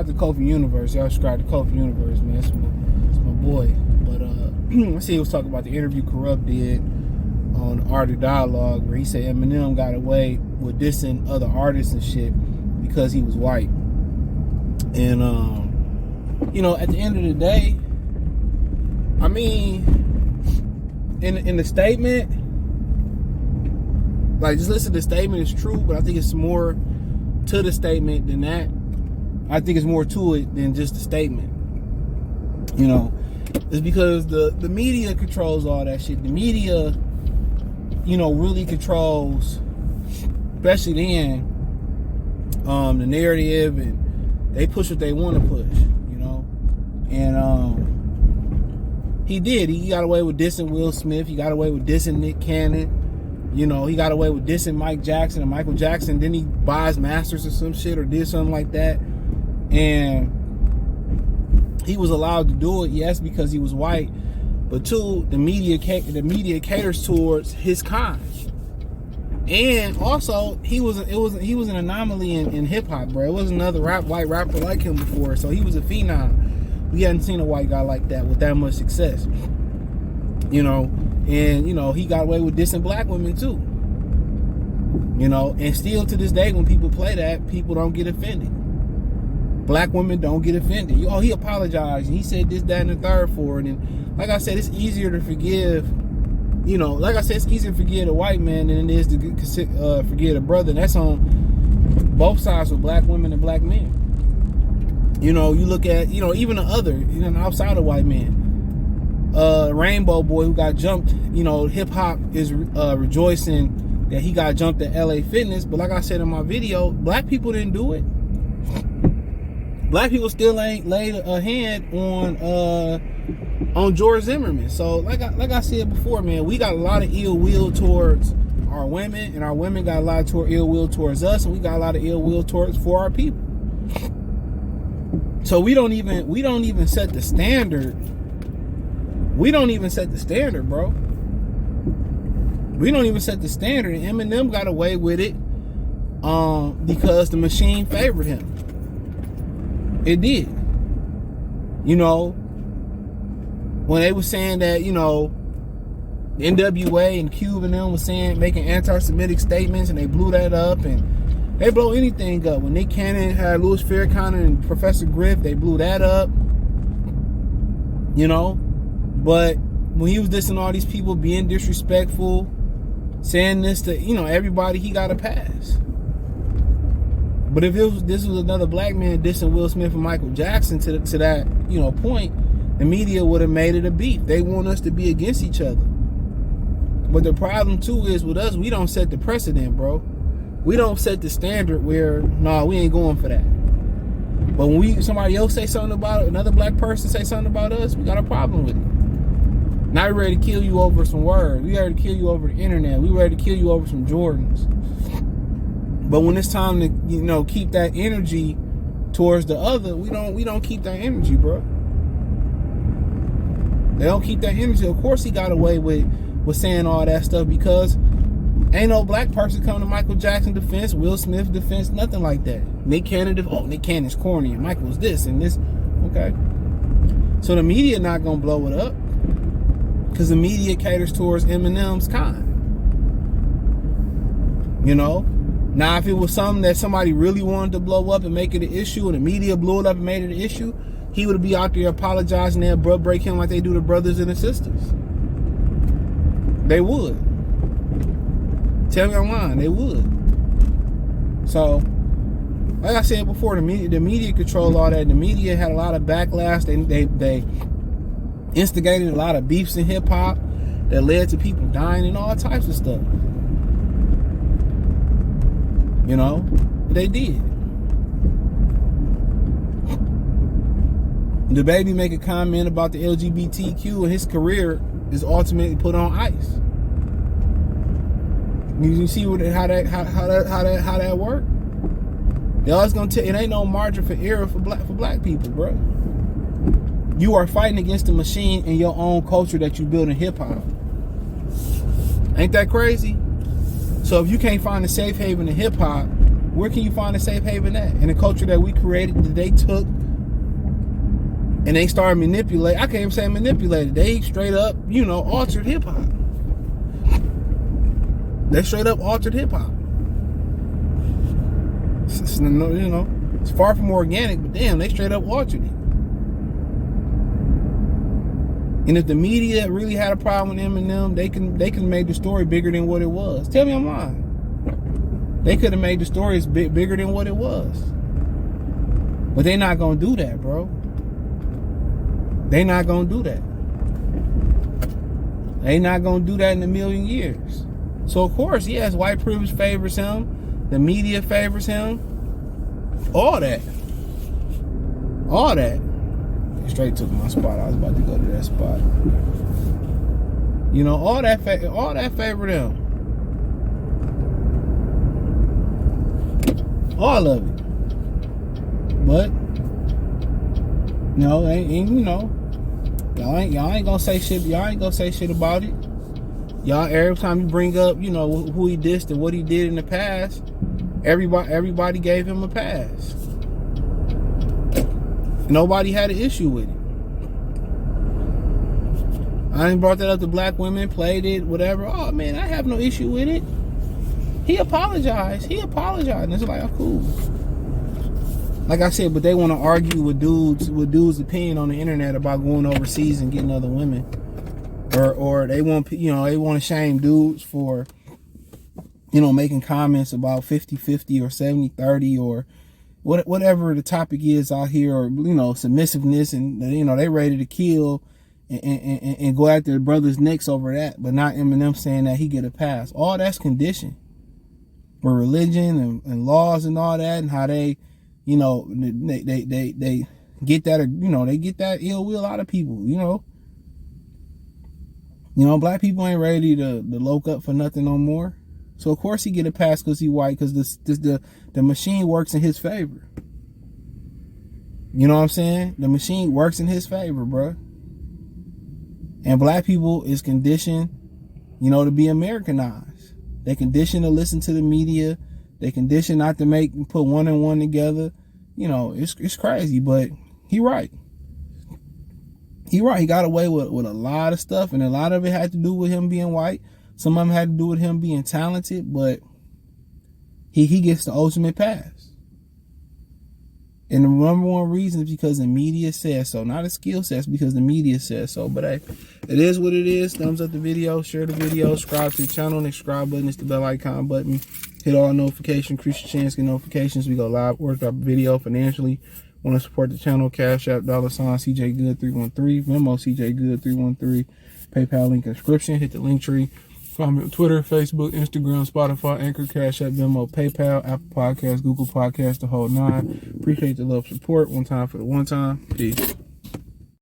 out to Kofi Universe. Y'all subscribe to Kofi Universe, man. It's my boy. But I see he was talking about the interview Kurupt did on Art of Dialogue, where he said Eminem got away with dissing other artists and shit because he was white. And at the end of the day, I mean, in the statement, like, just listen to the statement, it's true, but I think it's more to the statement than that. I think it's more to it than just the statement. It's because the media controls all that shit. The media, really controls, especially then, the narrative, and they push what they want to push, And he did. He got away with dissing Will Smith. He got away with dissing Nick Cannon. He got away with dissing Mike Jackson and Michael Jackson. Then he buys masters or some shit or did something like that. And he was allowed to do it, yes, because he was white. But two, the media caters towards his kind. And also, he was an anomaly in hip hop, bro. It wasn't another white rapper like him before. So he was a phenom. We hadn't seen a white guy like that with that much success. And he got away with dissing black women too. And still to this day, when people play that, people don't get offended. Black women don't get offended. He apologized and he said this, that, and the third for it. And like I said, it's easier to forgive. It's easier to forgive a white man than it is to forgive a brother. That's on both sides with black women and black men. You look at, even the other, outside of white men. Rainbow Boy who got jumped, hip hop is rejoicing that he got jumped at LA Fitness. But like I said in my video, black people didn't do it. Black people still ain't laid a hand on George Zimmerman. So like I said before, man, we got a lot of ill will towards our women, and our women got a lot of ill will towards us, and we got a lot of ill will for our people. So we don't even set the standard. We don't even set the standard, bro. We don't even set the standard. And Eminem got away with it because the machine favored him. It did. When they were saying that, NWA and Cube and them was making anti-Semitic statements, and they blew that up, and they blow anything up. When Nick Cannon had Louis Farrakhan and Professor Griff, they blew that up. But when he was dissing all these people, being disrespectful, saying this to, everybody, he got a pass. But if this was another black man dissing Will Smith and Michael Jackson to that, point, the media would have made it a beef. They want us to be against each other. But the problem too is with us, we don't set the precedent, bro. We don't set the standard where, we ain't going for that. But when somebody else say something about it, another black person say something about us, we got a problem with it. Now we're ready to kill you over some words. We ready to kill you over the internet. We ready to kill you over some Jordans. But when it's time to, keep that energy towards the other, we don't keep that energy, bro. They don't keep that energy. Of course he got away with saying all that stuff because ain't no black person coming to Michael Jackson defense, Will Smith defense, nothing like that. Nick Cannon, Nick Cannon's corny and Michael's this and this. Okay. So the media not gonna blow it up because the media caters towards Eminem's kind. Now if it was something that somebody really wanted to blow up and make it an issue, and the media blew it up and made it an issue, he would be out there apologizing. They'll break him like they do the brothers and the sisters. They would. Tell me I'm lying. They would. So, like I said before, the media control all that. The media had a lot of backlash. They instigated a lot of beefs in hip hop that led to people dying and all types of stuff. They did. The baby make a comment about the LGBTQ, and his career is ultimately put on ice. You see how that work? They always gonna tell it ain't no margin for error for black people, bro. You are fighting against the machine in your own culture that you build in hip hop. Ain't that crazy? So if you can't find a safe haven in hip hop, Where can you find a safe haven at? In a culture that we created, that they took and they started manipulating. I can't even say manipulated. They straight up, altered hip hop. They straight up altered hip hop. It's far from organic, but damn, they straight up altered it. And if the media really had a problem with Eminem, they can make the story bigger than what it was. Tell me I'm lying. They could have made the stories bigger than what it was. But they're not going to do that, bro. They're not going to do that. They're not going to do that in a million years. So, of course, yes, white privilege favors him. The media favors him. All that. All that. They straight took my spot. I was about to go to that spot. All that favor them. All of it. But y'all ain't gonna say shit. Y'all ain't gonna say shit about it. Y'all, every time you bring up, who he dissed and what he did in the past, everybody gave him a pass. Nobody had an issue with it. I ain't brought that up to black women, played it, whatever. Oh man, I have no issue with it. He apologized. And it's like, oh, cool. Like I said, but they want to argue with dudes' opinion on the internet about going overseas and getting other women, or they want to shame dudes for making comments about 50-50 or 70-30 or whatever the topic is out here, or submissiveness, and they ready to kill and go after their brother's necks over that, but not Eminem saying that he get a pass. All that's conditioned. For religion and laws and all that, and how they they get that, they get that ill will out of people, black people ain't ready to loke up for nothing no more. So of course he get a pass because he white, because the machine works in his favor. You know what I'm saying? The machine works in his favor, bro. And black people is conditioned, to be Americanized. They conditioned to listen to the media. They conditioned not to put one and one together. It's crazy, but he right. He got away with a lot of stuff, and a lot of it had to do with him being white. Some of them had to do with him being talented, but he gets the ultimate pass. And the number one reason is because the media says so. Not a skill set, because the media says so. But hey, it is what it is. Thumbs up the video, share the video, subscribe to the channel. And the subscribe button is the bell icon button. Hit all notifications, increase your chance to get notifications. We go live or drop a video financially. Want to support the channel? Cash App, $CJ Good 313, Venmo CJ Good 313, PayPal link in the description. Hit the link tree. Find me on Twitter, Facebook, Instagram, Spotify, Anchor, Cash App, Venmo, PayPal, Apple Podcasts, Google Podcasts, the whole nine. Appreciate the love, support. One time for the one time. Peace.